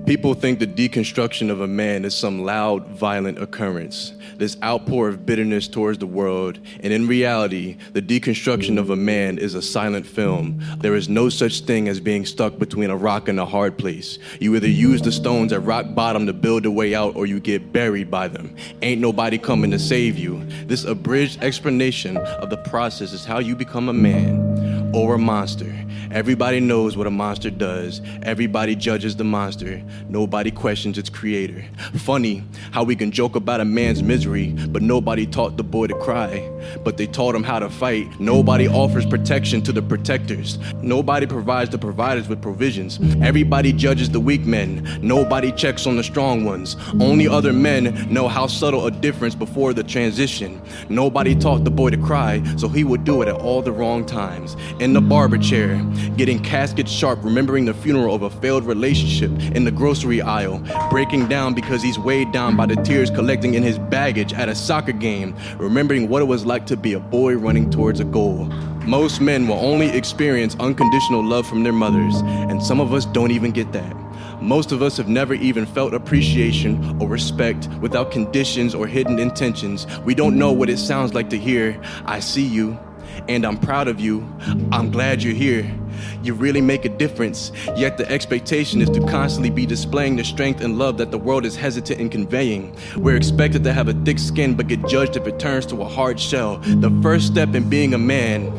People think the deconstruction of a man is some loud, violent occurrence, this outpour of bitterness towards the world, and in reality, the deconstruction of a man is a silent film. There is no such thing as being stuck between a rock and a hard place. You either use the stones at rock bottom to build a way out, or you get buried by them. Ain't nobody coming to save you. This abridged explanation of the process is how you become a man or a monster. Everybody knows what a monster does. Everybody judges the monster. Nobody questions its creator. Funny how we can joke about a man's misery, but nobody taught the boy to cry. But they taught him how to fight. Nobody offers protection to the protectors. Nobody provides the providers with provisions. Everybody judges the weak men. Nobody checks on the strong ones. Only other men know how subtle a difference before the transition. Nobody taught the boy to cry, so he would do it at all the wrong times. In the barber chair, getting casket sharp, remembering the funeral of a failed relationship. In the grocery aisle, breaking down because he's weighed down by the tears collecting in his baggage at a soccer game, remembering what it was like to be a boy running towards a goal. Most men will only experience unconditional love from their mothers, and some of us don't even get that. Most of us have never even felt appreciation or respect without conditions or hidden intentions. We don't know what it sounds like to hear, "I see you, and I'm proud of you. I'm glad you're here. You really make a difference." Yet the expectation is to constantly be displaying the strength and love that the world is hesitant in conveying. We're expected to have a thick skin but get judged if it turns to a hard shell. The first step in being a man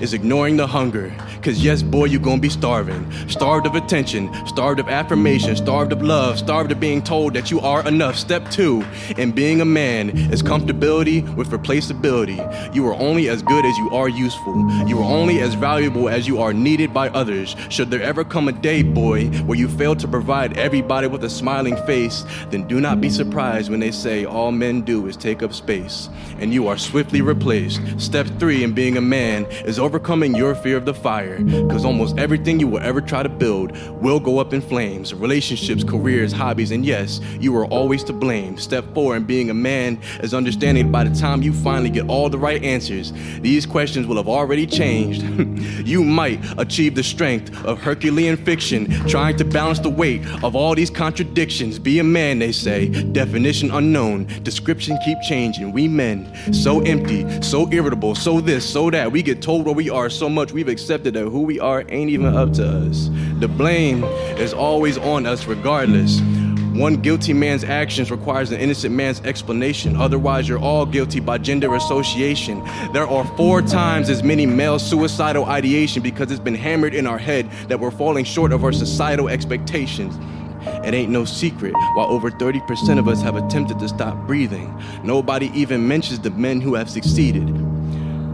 is ignoring the hunger. Cause yes, boy, you're gonna be starving. Starved of attention, starved of affirmation, starved of love, starved of being told that you are enough. Step 2 in being a man is comfortability with replaceability. You are only as good as you are useful. You are only as valuable as you are needed by others. Should there ever come a day, boy, where you fail to provide everybody with a smiling face, then do not be surprised when they say all men do is take up space, and you are swiftly replaced. Step 3 in being a man is overcoming your fear of the fire. Because almost everything you will ever try to build will go up in flames. Relationships, careers, hobbies, and yes, you are always to blame. Step 4 in being a man is understanding by the time you finally get all the right answers, these questions will have already changed. You might achieve the strength of Herculean fiction, trying to balance the weight of all these contradictions. Be a man, they say, definition unknown, description keep changing. We men, so empty, so irritable, so this, so that. We get told where we are so much we've accepted that who we are ain't even up to us. The blame is always on us regardless. One guilty man's actions requires an innocent man's explanation. Otherwise, you're all guilty by gender association. There are 4 times as many male suicidal ideation because it's been hammered in our head that we're falling short of our societal expectations. It ain't no secret, while over 30% of us have attempted to stop breathing, nobody even mentions the men who have succeeded.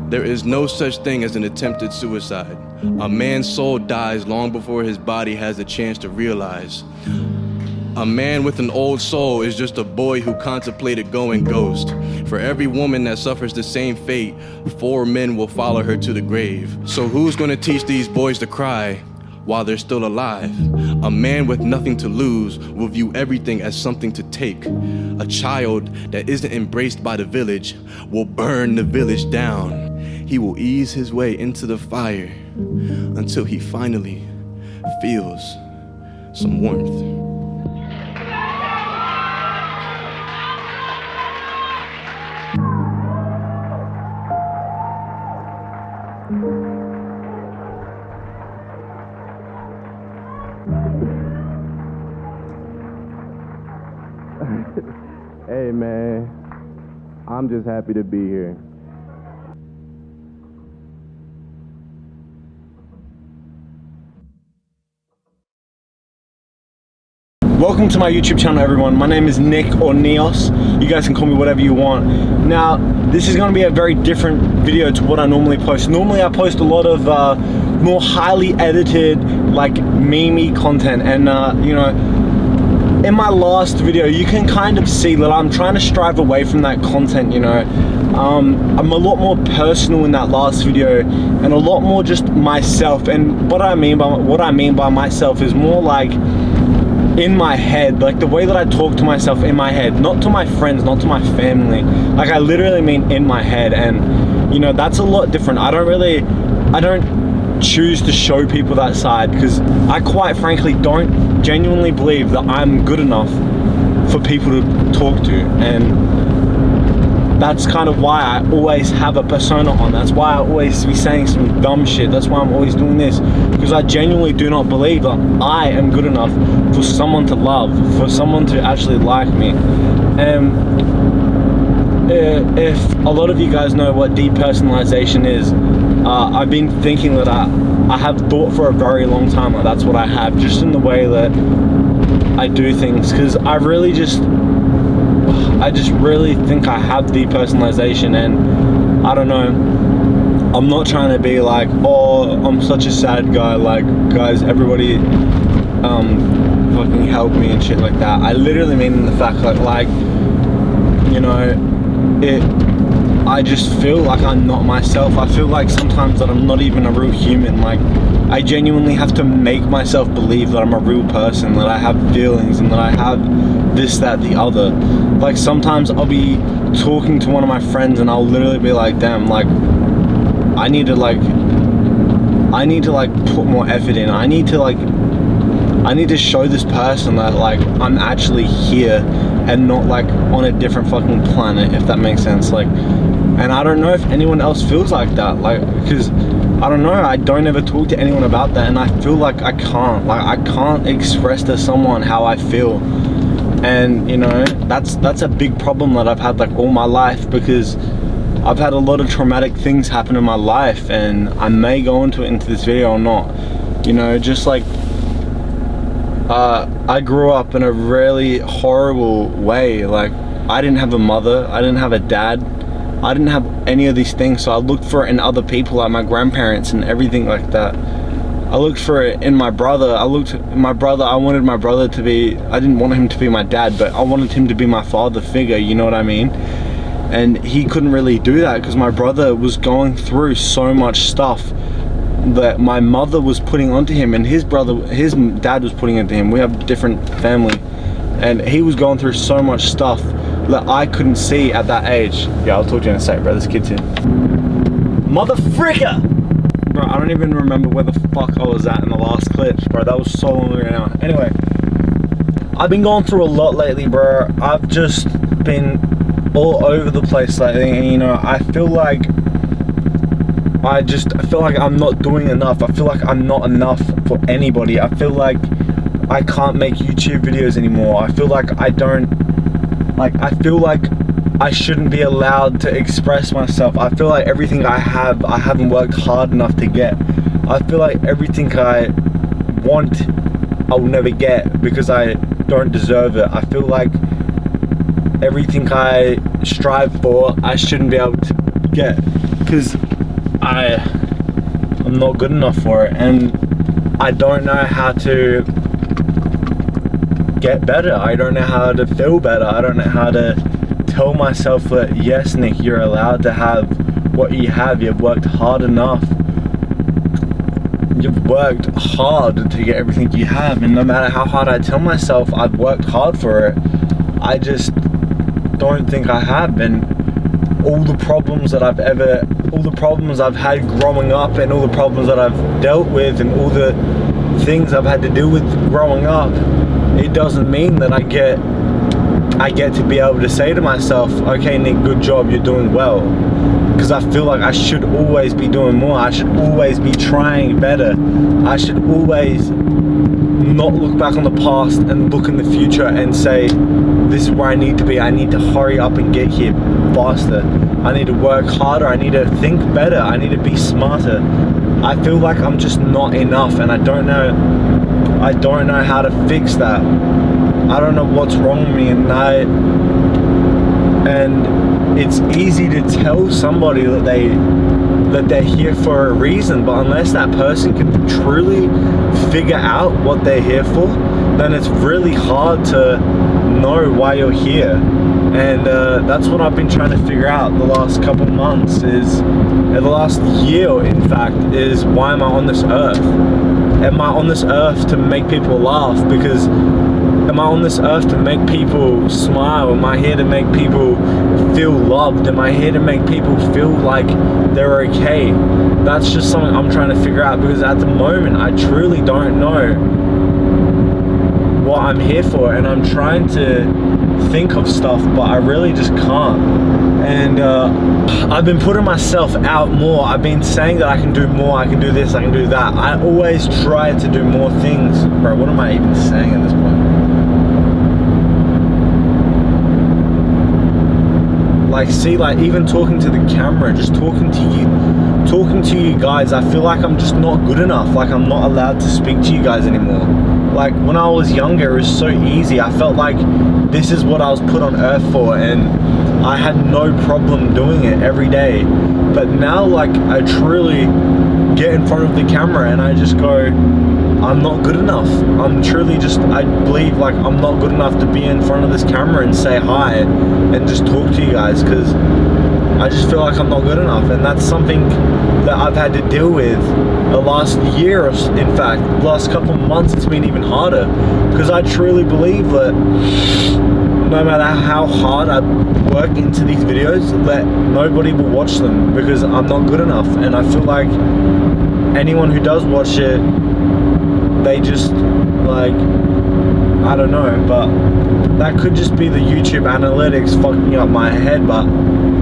There is no such thing as an attempted suicide. A man's soul dies long before his body has a chance to realize. A man with an old soul is just a boy who contemplated going ghost. For every woman that suffers the same fate, 4 men will follow her to the grave. So who's gonna teach these boys to cry while they're still alive? A man with nothing to lose will view everything as something to take. A child that isn't embraced by the village will burn the village down. He will ease his way into the fire until he finally feels some warmth. Hey man, I'm just happy to be here. Welcome to my YouTube channel, everyone. My name is Nick or Neos. You guys can call me whatever you want. Now, this is going to be a very different video to what I normally post. Normally, I post a lot of more highly edited, like memey content, and you know, in my last video, you can kind of see that I'm trying to strive away from that content, you know. I'm a lot more personal in that last video, and a lot more just myself. And what I mean by myself is more like in my head, like the way that I talk to myself in my head, not to my friends, not to my family. Like I literally mean in my head, and you know, that's a lot different. I don't choose to show people that side, because I quite frankly don't genuinely believe that I'm good enough for people to talk to. And that's kind of why I always have a persona on. That's why I always be saying some dumb shit. That's why I'm always doing this, because I genuinely do not believe that I am good enough for someone to love, for someone to actually like me. If a lot of you guys know what depersonalization is, I've been thinking that I have thought for a very long time that that's what I have, just in the way that I do things, because I just really think I have depersonalization. And I don't know, I'm not trying to be like, oh, I'm such a sad guy, like, guys, everybody fucking help me and shit like that. I literally mean the fact that, like, you know, I just feel like I'm not myself. I feel like sometimes that I'm not even a real human. Like, I genuinely have to make myself believe that I'm a real person, that I have feelings, and that I have this, that, the other. Like, sometimes I'll be talking to one of my friends and I'll literally be like, damn, like, I need to put more effort in. I need to show this person that, like, I'm actually here and not, like, on a different fucking planet, if that makes sense. Like, and I don't know if anyone else feels like that, like, because I don't know, I don't ever talk to anyone about that, and I feel like I can't express to someone how I feel. And, you know, that's a big problem that I've had, like, all my life, because I've had a lot of traumatic things happen in my life, and I may go into this video or not. You know, just like, I grew up in a really horrible way. Like, I didn't have a mother, I didn't have a dad, I didn't have any of these things, so I looked for it in other people, like my grandparents and everything like that. I looked for it in my brother. I wanted my brother to be, I didn't want him to be my dad, but I wanted him to be my father figure, you know what I mean? And he couldn't really do that because my brother was going through so much stuff that my mother was putting onto him, and his dad was putting into him. We have a different family, and he was going through so much stuff that I couldn't see at that age. Yeah, I'll talk to you in a sec, bro. This kid's here. Motherfricker! Bro, I don't even remember where the fuck I was at in the last clips, bro. That was so long ago now. Anyway, I've been going through a lot lately, bro. I've just been all over the place lately, and, you know, I feel like I'm not doing enough. I feel like I'm not enough for anybody. I feel like I can't make YouTube videos anymore. I feel like I feel like I shouldn't be allowed to express myself. I feel like everything I haven't worked hard enough to get. I feel like everything I want, I'll never get because I don't deserve it. I feel like everything I strive for, I shouldn't be able to get because I'm not good enough for it, and I don't know how to get better. I don't know how to feel better. I don't know how to tell myself that, yes, Nick, you're allowed to have what you have. You've worked hard enough. You've worked hard to get everything you have, and no matter how hard I tell myself I've worked hard for it, I just don't think I have. And all the problems I've had growing up, and all the problems that I've dealt with, and all the things I've had to deal with growing up, it doesn't mean that I get to be able to say to myself, okay, Nick, good job, you're doing well. Because I feel like I should always be doing more. I should always be trying better. I should always not look back on the past and look in the future and say, this is where I need to be. I need to hurry up and get here faster. I need to work harder. I need to think better. I need to be smarter. I feel like I'm just not enough, and I don't know how to fix that. I don't know what's wrong with me, and it's easy to tell somebody that they're here for a reason, but unless that person can truly figure out what they're here for, then it's really hard to know why you're here. And that's what I've been trying to figure out the last couple months, the last year in fact, is why am I on this earth? Am I on this earth to make people laugh? Because am I on this earth to make people smile? Am I here to make people feel loved? Am I here to make people feel like they're okay? That's just something I'm trying to figure out, because at the moment I truly don't know what I'm here for, and I'm trying to think of stuff, but I really just can't. And I've been putting myself out more. I've been saying that I can do more, I can do this, I can do that. I always try to do more things. Bro, what am I even saying at this point? Like, see, like, even talking to the camera, just talking to you guys, I feel like I'm just not good enough. Like, I'm not allowed to speak to you guys anymore. Like, when I was younger, it was so easy. I felt like this is what I was put on earth for, and I had no problem doing it every day. But now, like, I truly get in front of the camera and I just go, I'm not good enough. I'm truly just, I believe like I'm not good enough to be in front of this camera and say hi and just talk to you guys, because I just feel like I'm not good enough. And that's something that I've had to deal with the last year, in fact, the last couple of months. It's been even harder, because I truly believe that no matter how hard I work into these videos, that nobody will watch them because I'm not good enough. And I feel like anyone who does watch it, they just, like, I don't know, but that could just be the YouTube analytics fucking up my head, but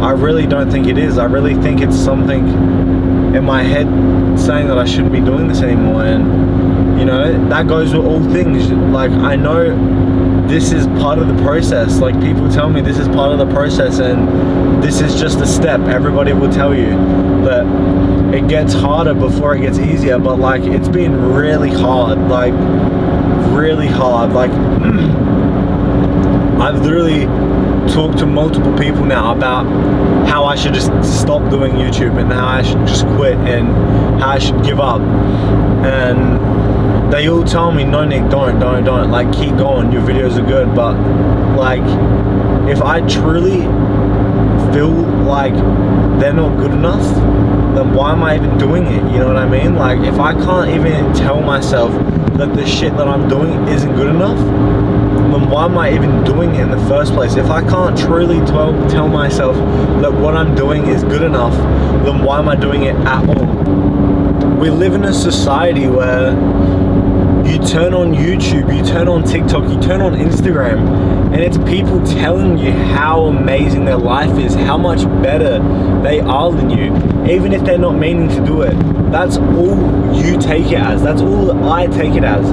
I really don't think it is. I really think it's something in my head saying that I shouldn't be doing this anymore. And, you know, that goes with all things. Like, I know this is part of the process. Like, people tell me this is part of the process and this is just a step. Everybody will tell you that it gets harder before it gets easier, but like, it's been really hard, like really hard. Like, I've literally talked to multiple people now about how I should just stop doing YouTube and how I should just quit and how I should give up. And they all tell me, no Nick, don't, like, keep going, your videos are good. But like, if I truly feel like they're not good enough, then why am I even doing it? You know what I mean? Like, if I can't even tell myself that the shit that I'm doing isn't good enough, then why am I even doing it in the first place? If I can't truly tell myself that what I'm doing is good enough, then why am I doing it at all? We live in a society where you turn on YouTube, you turn on TikTok, you turn on Instagram, and it's people telling you how amazing their life is, how much better they are than you, even if they're not meaning to do it. That's all you take it as. That's all I take it as,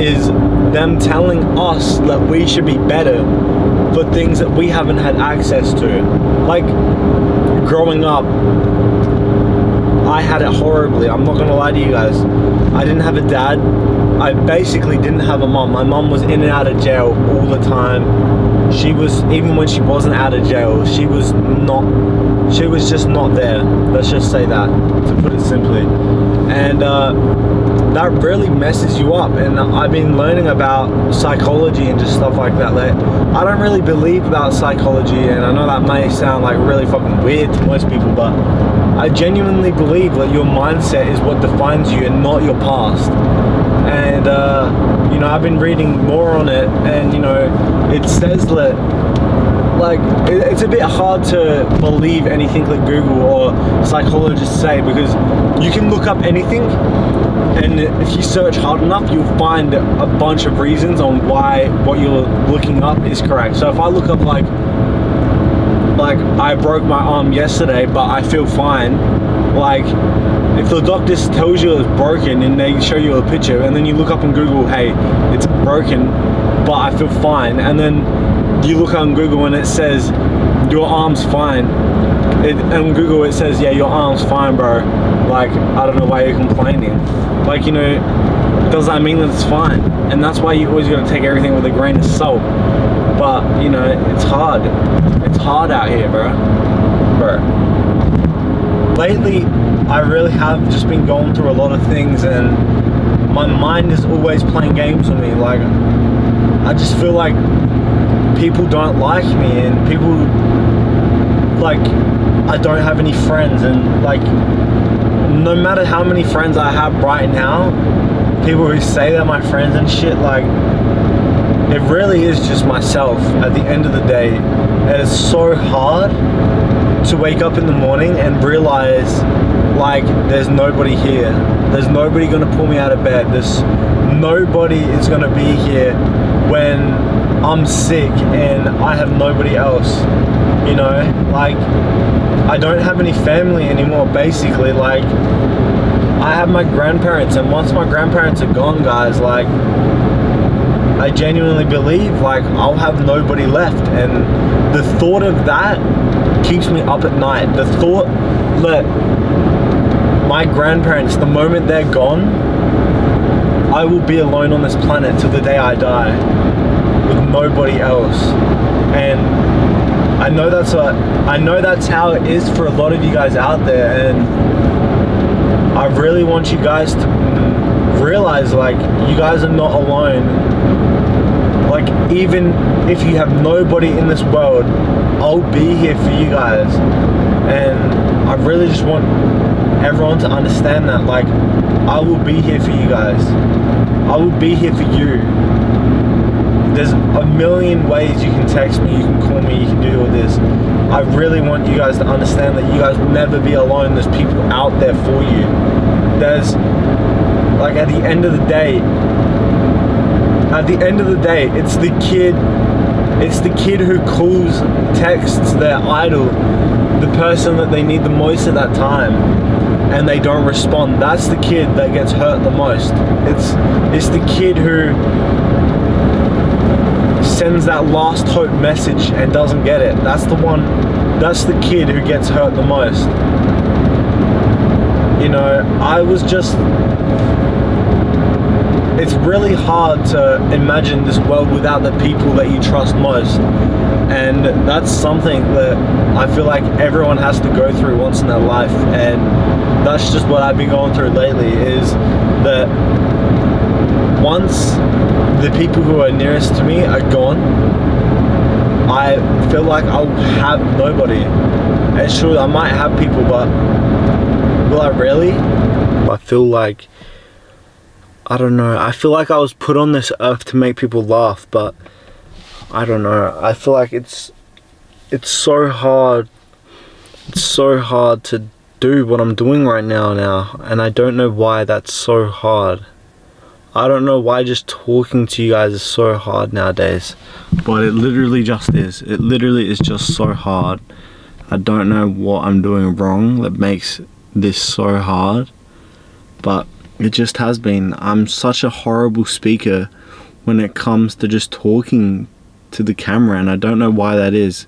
is them telling us that we should be better for things that we haven't had access to. Like, growing up, I had it horribly. I'm not gonna lie to you guys. I didn't have a dad. I basically didn't have a mom. My mom was in and out of jail all the time. She was, even when she wasn't out of jail, she was just not there. Let's just say that, to put it simply. And that really messes you up. And I've been learning about psychology and just stuff like that. Like, I don't really believe about psychology, and I know that may sound like really fucking weird to most people, but I genuinely believe that your mindset is what defines you and not your past. And you know, I've been reading more on it, and you know, it says that, like, it's a bit hard to believe anything that Google or psychologists say, because you can look up anything, and if you search hard enough, you'll find a bunch of reasons on why what you're looking up is correct. So if I look up like I broke my arm yesterday, but I feel fine, like, if the doctor tells you it's broken and they show you a picture, and then you look up on Google, hey, it's broken, but I feel fine, and then you look on Google and it says your arm's fine, on Google it says, yeah, your arm's fine, bro, like, I don't know why you're complaining. Like, you know, does that mean that it's fine? And that's why you always got to take everything with a grain of salt. But you know, it's hard out here, bro. Lately, I really have just been going through a lot of things, and my mind is always playing games with me. Like, I just feel like people don't like me, and people, like, I don't have any friends, and like, no matter how many friends I have right now, people who say they're my friends and shit, like, it really is just myself at the end of the day. And it's so hard to wake up in the morning and realize like there's nobody here. There's nobody gonna pull me out of bed. There's nobody is gonna be here when I'm sick and I have nobody else, you know? Like, I don't have any family anymore, basically. Like, I have my grandparents, and once my grandparents are gone, guys, like, I genuinely believe like I'll have nobody left, and the thought of that keeps me up at night. The thought that my grandparents, the moment they're gone, I will be alone on this planet till the day I die with nobody else. And I know that's how it is for a lot of you guys out there, and I really want you guys to realize like you guys are not alone. Like, even if you have nobody in this world, I'll be here for you guys. And I really just want everyone to understand that, like, I will be here for you guys. I will be here for you. There's a million ways you can text me, you can call me, you can do all this. I really want you guys to understand that you guys will never be alone. There's people out there for you. There's, like, at the end of the day, it's the kid who calls, texts their idol, the person that they need the most at that time, and they don't respond. That's the kid that gets hurt the most. It's the kid who sends that last hope message and doesn't get it. That's the kid who gets hurt the most. You know, it's really hard to imagine this world without the people that you trust most. And that's something that I feel like everyone has to go through once in their life. And that's just what I've been going through lately, is that once the people who are nearest to me are gone, I feel like I'll have nobody. And sure, I might have people, but will I really? I feel like, I don't know, I feel like I was put on this earth to make people laugh, but I don't know, I feel like it's so hard. It's so hard to do what I'm doing right now, and I don't know why that's so hard. I don't know why just talking to you guys is so hard nowadays, but it literally just is. It literally is just so hard. I don't know what I'm doing wrong that makes this so hard, but it just has been. I'm such a horrible speaker when it comes to just talking to the camera, and I don't know why that is.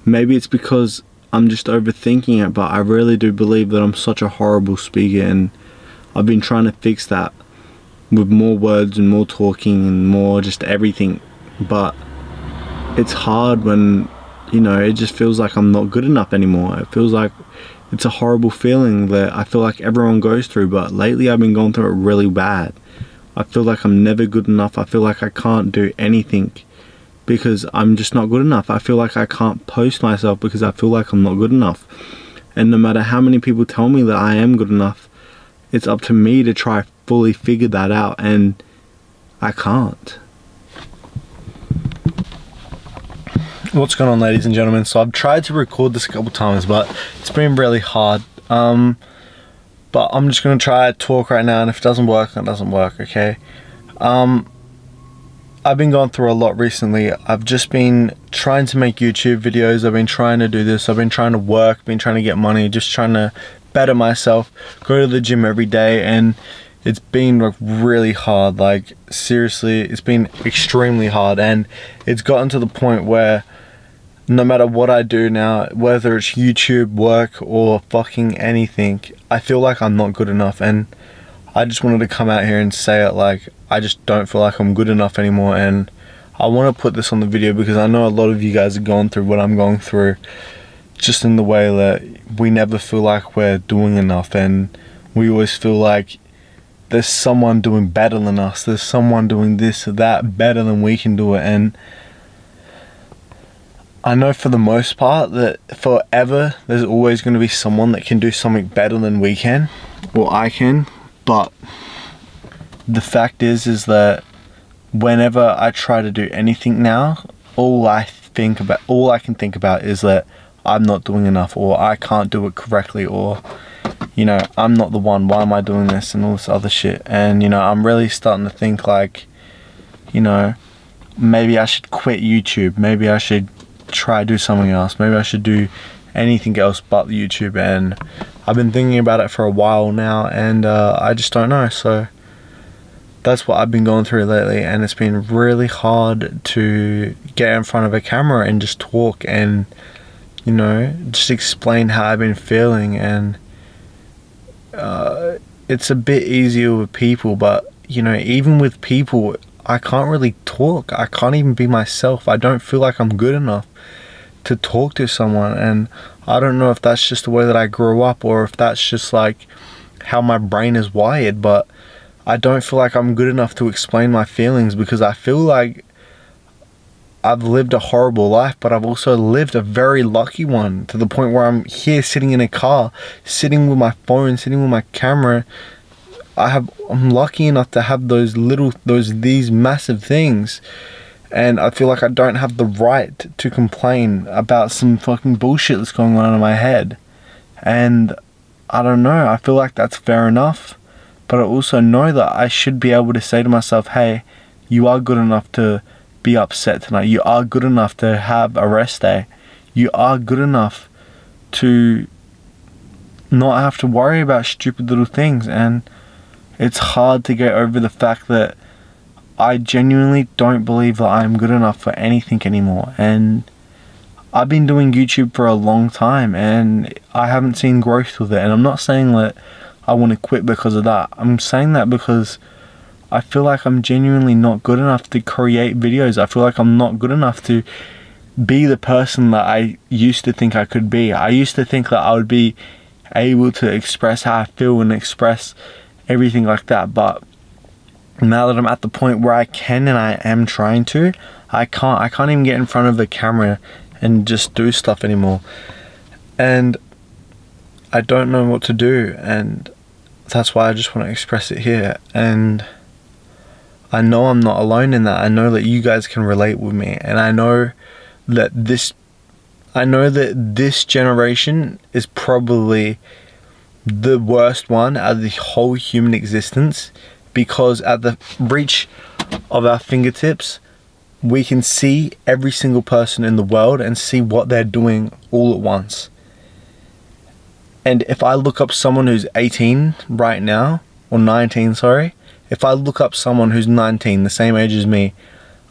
Maybe it's because I'm just overthinking it, but I really do believe that I'm such a horrible speaker, and I've been trying to fix that with more words and more talking and more just everything. But it's hard when, you know, it just feels like I'm not good enough anymore. It feels like it's a horrible feeling that I feel like everyone goes through, but lately I've been going through it really bad. I feel like I'm never good enough. I feel like I can't do anything because I'm just not good enough. I feel like I can't post myself because I feel like I'm not good enough. And no matter how many people tell me that I am good enough, it's up to me to try fully figure that out, and I can't. What's going on, ladies and gentlemen? So I've tried to record this a couple times, but it's been really hard. But I'm just going to try to talk right now, and if it doesn't work, it doesn't work, okay? I've been going through a lot recently. I've just been trying to make YouTube videos. I've been trying to do this. I've been trying to work, been trying to get money, just trying to better myself, go to the gym every day, and it's been like really hard. Like, seriously, it's been extremely hard, and it's gotten to the point where no matter what I do now, whether it's YouTube, work, or fucking anything, I feel like I'm not good enough. And I just wanted to come out here and say it. Like, I just don't feel like I'm good enough anymore, and I want to put this on the video because I know a lot of you guys are going through what I'm going through, just in the way that we never feel like we're doing enough, and we always feel like there's someone doing better than us, there's someone doing this or that better than we can do it. And I know for the most part that forever there's always going to be someone that can do something better than we can, or I can. But the fact is that whenever I try to do anything now, all I can think about is that I'm not doing enough, or I can't do it correctly, or, you know, I'm not the one, why am I doing this, and all this other shit. And, you know, I'm really starting to think like, you know, maybe I should quit YouTube, maybe I should try do something else, maybe I should do anything else but YouTube. And I've been thinking about it for a while now, and I just don't know. So that's what I've been going through lately, and it's been really hard to get in front of a camera and just talk and, you know, just explain how I've been feeling. And it's a bit easier with people, but, you know, even with people, I can't really talk. I can't even be myself. I don't feel like I'm good enough to talk to someone. And I don't know if that's just the way that I grew up, or if that's just like how my brain is wired, but I don't feel like I'm good enough to explain my feelings, because I feel like I've lived a horrible life, but I've also lived a very lucky one, to the point where I'm here sitting in a car, sitting with my phone, sitting with my camera. I'm lucky enough to have these massive things, and I feel like I don't have the right to complain about some fucking bullshit that's going on in my head. And I don't know, I feel like that's fair enough, but I also know that I should be able to say to myself, hey, you are good enough to be upset tonight. You are good enough to have a rest day. You are good enough to not have to worry about stupid little things. And it's hard to get over the fact that I genuinely don't believe that I'm good enough for anything anymore. And I've been doing YouTube for a long time, and I haven't seen growth with it. And I'm not saying that I want to quit because of that. I'm saying that because I feel like I'm genuinely not good enough to create videos. I feel like I'm not good enough to be the person that I used to think I could be. I used to think that I would be able to express how I feel and express everything like that. But now that I'm at the point where I can, and I am trying to, I can't even get in front of the camera and just do stuff anymore. And I don't know what to do, and that's why I just want to express it here. And I know I'm not alone in that. I know that you guys can relate with me, and I know that this generation is probably the worst one out of the whole human existence, because at the reach of our fingertips, we can see every single person in the world and see what they're doing all at once. And if I look up someone who's 18 right now, or 19, sorry, if I look up someone who's 19, the same age as me,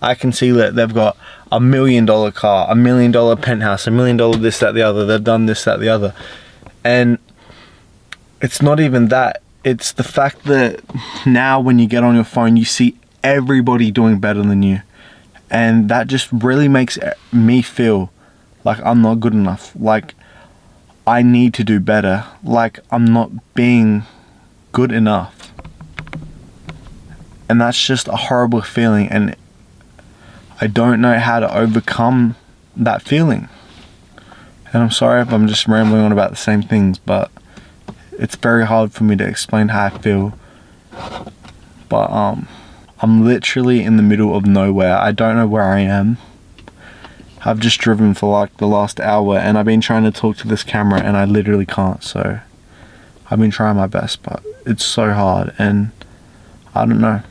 I can see that they've got $1 million car, $1 million penthouse, $1 million this, that, the other. They've done this, that, the other. And it's not even that. It's the fact that now when you get on your phone, you see everybody doing better than you. And that just really makes me feel like I'm not good enough. Like I need to do better. Like I'm not being good enough. And that's just a horrible feeling. And I don't know how to overcome that feeling. And I'm sorry if I'm just rambling on about the same things, but it's very hard for me to explain how I feel. But I'm literally in the middle of nowhere. I don't know where I am. I've just driven for like the last hour, and I've been trying to talk to this camera, and I literally can't. So I've been trying my best, but it's so hard, and I don't know.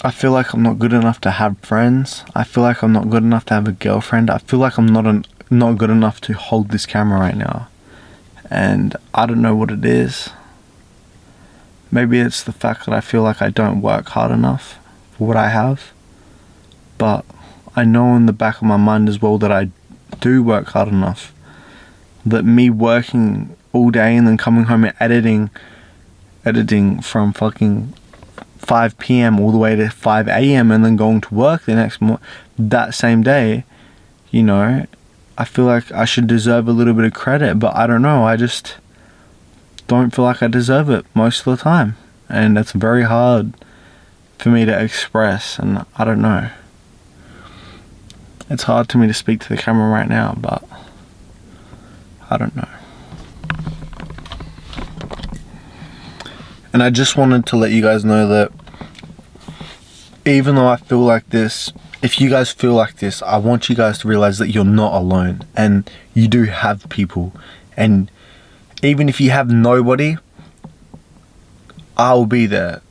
I feel like I'm not good enough to have friends. I feel like I'm not good enough to have a girlfriend. I feel like I'm not good enough to hold this camera right now. And I don't know what it is. Maybe it's the fact that I feel like I don't work hard enough for what I have. But I know in the back of my mind as well that I do work hard enough. That me working all day and then coming home and editing from fucking 5 p.m. all the way to 5 a.m. and then going to work the next that same day, you know, I feel like I should deserve a little bit of credit, but I don't know. I just don't feel like I deserve it most of the time. And that's very hard for me to express, and I don't know. It's hard for me to speak to the camera right now, but I don't know. And I just wanted to let you guys know that even though I feel like this, if you guys feel like this, I want you guys to realize that you're not alone, and you do have people. And even if you have nobody, I'll be there.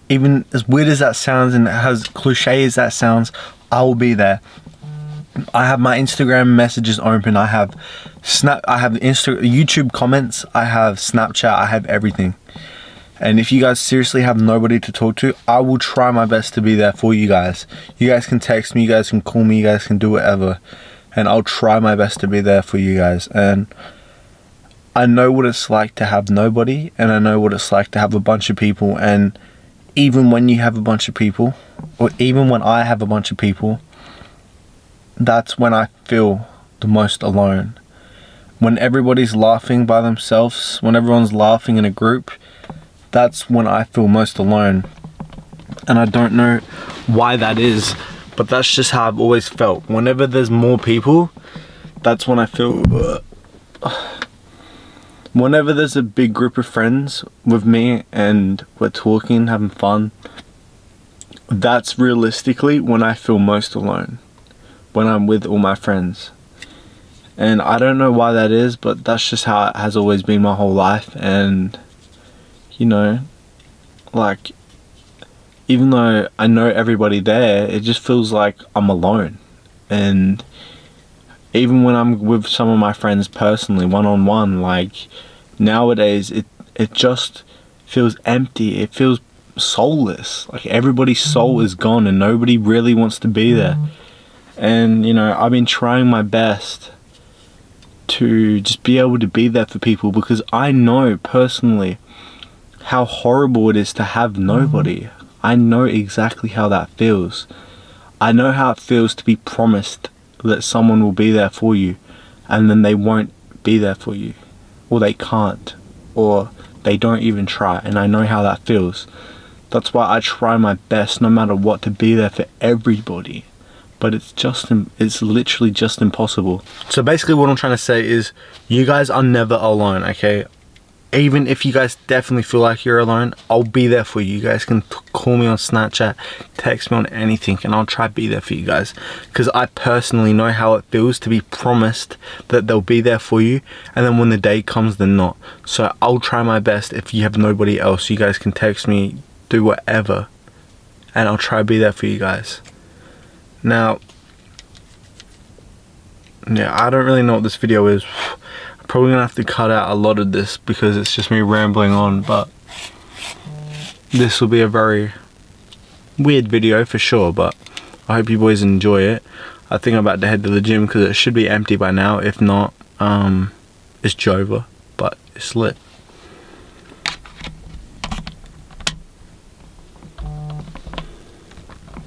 Even as weird as that sounds and as cliche as that sounds, I will be there. I have my Instagram messages open. I have YouTube comments. I have Snapchat. I have everything. And if you guys seriously have nobody to talk to, I will try my best to be there for you guys. You guys can text me, you guys can call me, you guys can do whatever, and I'll try my best to be there for you guys. And I know what it's like to have nobody, and I know what it's like to have a bunch of people. And even when you have a bunch of people, or even when I have a bunch of people, that's when I feel the most alone. When everybody's laughing by themselves, when everyone's laughing in a group, that's when I feel most alone. And I don't know why that is, but that's just how I've always felt. Whenever there's more people, that's when I feel... Whenever there's a big group of friends with me and we're talking, having fun, that's realistically when I feel most alone. When I'm with all my friends. And I don't know why that is, but that's just how it has always been my whole life. And you know, like, even though I know everybody there, it just feels like I'm alone. And even when I'm with some of my friends personally, one-on-one, like, nowadays it just feels empty. It feels soulless. Like, everybody's soul is gone and nobody really wants to be there. And, you know, I've been trying my best to just be able to be there for people, because I know personally how horrible it is to have nobody. I know exactly how that feels. I know how it feels to be promised that someone will be there for you, and then they won't be there for you, or they can't, or they don't even try. And I know how that feels. That's why I try my best, no matter what, to be there for everybody. But it's literally just impossible. So basically what I'm trying to say is, you guys are never alone, okay? Even if you guys definitely feel like you're alone, I'll be there for you. You guys can call me on Snapchat, text me on anything, and I'll try to be there for you guys. Because I personally know how it feels to be promised that they'll be there for you, and then when the day comes, they're not. So I'll try my best. If you have nobody else, you guys can text me, do whatever, and I'll try to be there for you guys. Now, yeah, I don't really know what this video is. I'm probably gonna have to cut out a lot of this because it's just me rambling on, but this will be a very weird video for sure, but I hope you boys enjoy it. I think I'm about to head to the gym because it should be empty by now. If not, it's Jova, but it's lit.